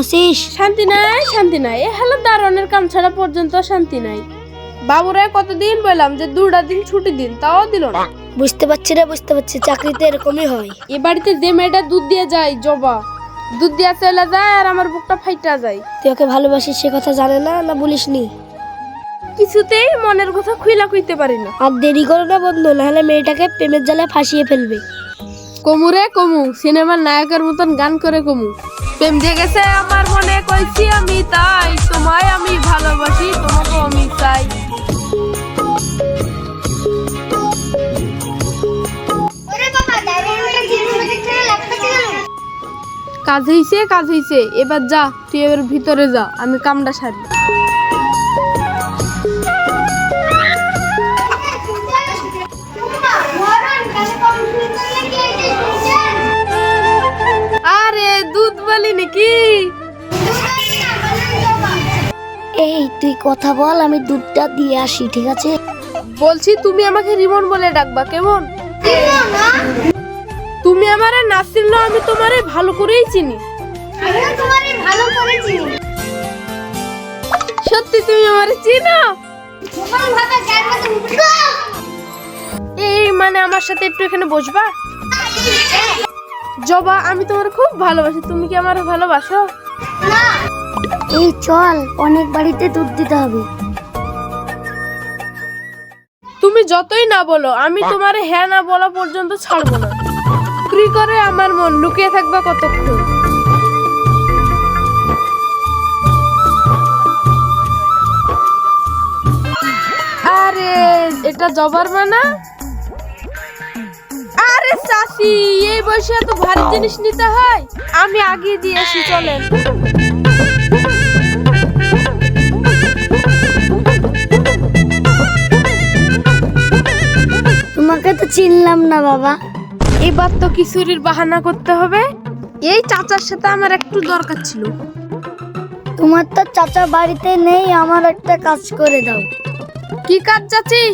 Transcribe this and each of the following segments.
আছিস? শান্তি নাই, শান্তি নাই। এ হলো দারোয়ানের কাম ছাড়া পর্যন্ত শান্তি নাই। বাবুরা কতদিন বললাম যে 2টা দিন ছুটি দিন, তাও দিল না। বুঝতে পারছি রে, বুঝতে পারছি, চাকরিতে এরকমই হয়। এ বাড়িতে যে মেয়েটা দুধ দিয়ে যায়, জবা দুধ দিয়া চলে যায় আর আমার বুকটা ফাইটা যায়। তুই ওকে ভালোবাসিস সে কথা জানে না, না বলিসনি? কিছুতেই মনের কথা খুইলা কইতে পারি না। আর দেরি করো না বন্ধু, নাহলে মেয়েটাকে প্রেমের জালে ফাঁসিয়ে ফেলবে। কমুরে কমু, সিনেমার নায়কের মতন গান করে কমু। প্রেম জেগেছে আমার মনে, কইছি আমি তাই, তোমায় আমি ভালোবাসি, তোমাকে আমি চাই। কাজ হইছে, কাজ হইছে, এবার যা, তুই এবার ভিতরে যা, আমি কামটা সারি। আরে দুধ বলি নাকি? এই তুই কথা বল, আমি দুধটা দিয়ে আসি, ঠিক আছে? বলছি তুমি আমাকে রিমন বলে ডাকবা, কেমন? তুমি আমারে না চিনলেও আমি তোমারে ভালো করেই চিনি। সত্যি তুমি আমারে চিনো? এই মানে আমার সাথে একটু এখানে বসবা? জবা, আমি তোমার খুব ভালোবাসি, তুমি কি আমারে ভালোবাসো? এই চল, অনেক বাড়িতে দুধ দিতে হবে। তুমি যতই না বলো, আমি তোমারে হ্যাঁ না বলা পর্যন্ত ছাড়বো না। চুরি করে আমার মন, লুকিয়ে থাকবা কতক্ষণ? আরে এটা জবার মানা? আরে চাচি, এই বয়সে এত ভারী জিনিস নিতে হয়? আমি আগে দিয়ে আসি, চলেন। তোমাকে তো চিনলাম না বাবা। এবার তো কিশোরীর বাহানা করতে হবে। এই চাচার সাথে আমার একটু দরকার ছিল। তোমার তো চাচা বাড়িতে নেই, আমার একটা কাজ করে দাও। কি কাজ চাচি?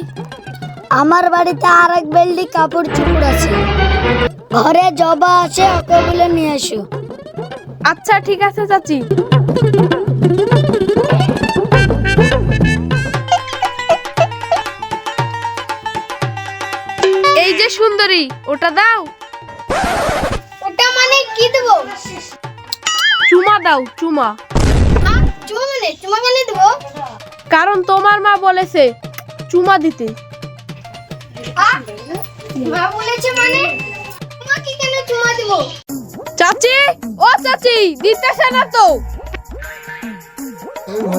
আমার বাড়িতে আর এক বেল্ডি কাপড় চোপড় আছে, ঘরে জবা আছে, ওকে বলে নিয়ে এসো। আচ্ছা ঠিক আছে চাচি। এই যে সুন্দরী, ওটা দাও। ওটা মানে কি দেব? চুমা দাও, চুমা। চুমা কেন দেব? কারণ তোমার মা বলেছে চুমা দিতে। মা বলেছে মানে? তোমাকে কেন চুমা দেব? চাচি, ও চাচি, দিতেছে না তো।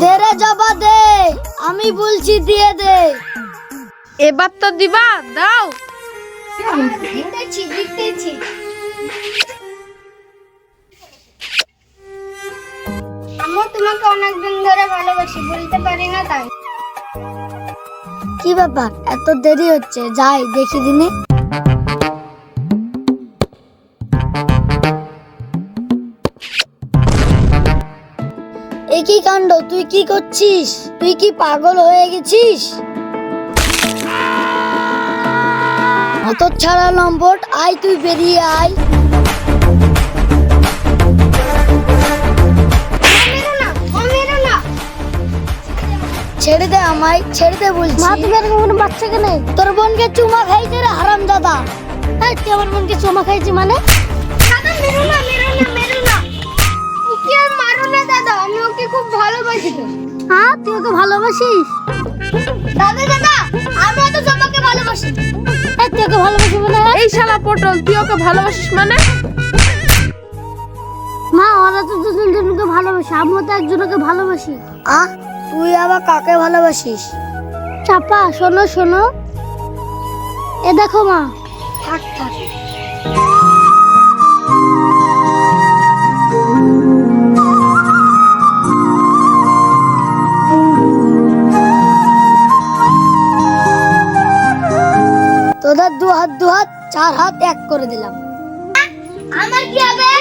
দে রে জবা দে, আমি বলছি দিয়ে দে। এবার তো দিবা, দাও। দেখতেছি। আমি তোমাকে অনেকদিন ধরে ভালোবাসি, বলতে পারি না তাই। কি ব্যাপার, এত দেরি হচ্ছে, যাই দেখি দিনে। একই কাণ্ড, তুই কি করছিস? তুই কি পাগল হয়ে গেছিস? অত ছাড়া লম্পট, আয় তুই বেরিয়ে আয়। ছেড়ে দে আমায়, ছেড়ে দে বলছি। মা তুমি এরকম কোনো বাচ্চা কেন? তোর বোনকে চুমা খাইছে রে হারামজাদা। এই তুই আমার বোনকে চুমা খাইছি মানে? দাদা মেরো না, মেরো না। ওকে আর মারো না দাদা, আমি ওকে খুব ভালোবাসি। হ্যাঁ তুই ওকে ভালোবাসিস? দাদা আমি তো জবাকে ভালোবাসি। এই তুই ওকে ভালোবাসি মানে? এই শালা পটল, তুই ওকে ভালোবাসিস মানে? মা ওরা তো দুজনকে ভালোবাসে, আমিও তো একজনকে ভালোবাসি। তুই আবার কাকে ভালোবাসিস? চাপা, শোনো এ দেখো মা। থাক তোদের দু হাত 4 হাত এক করে দিলাম। আমার কি হবে?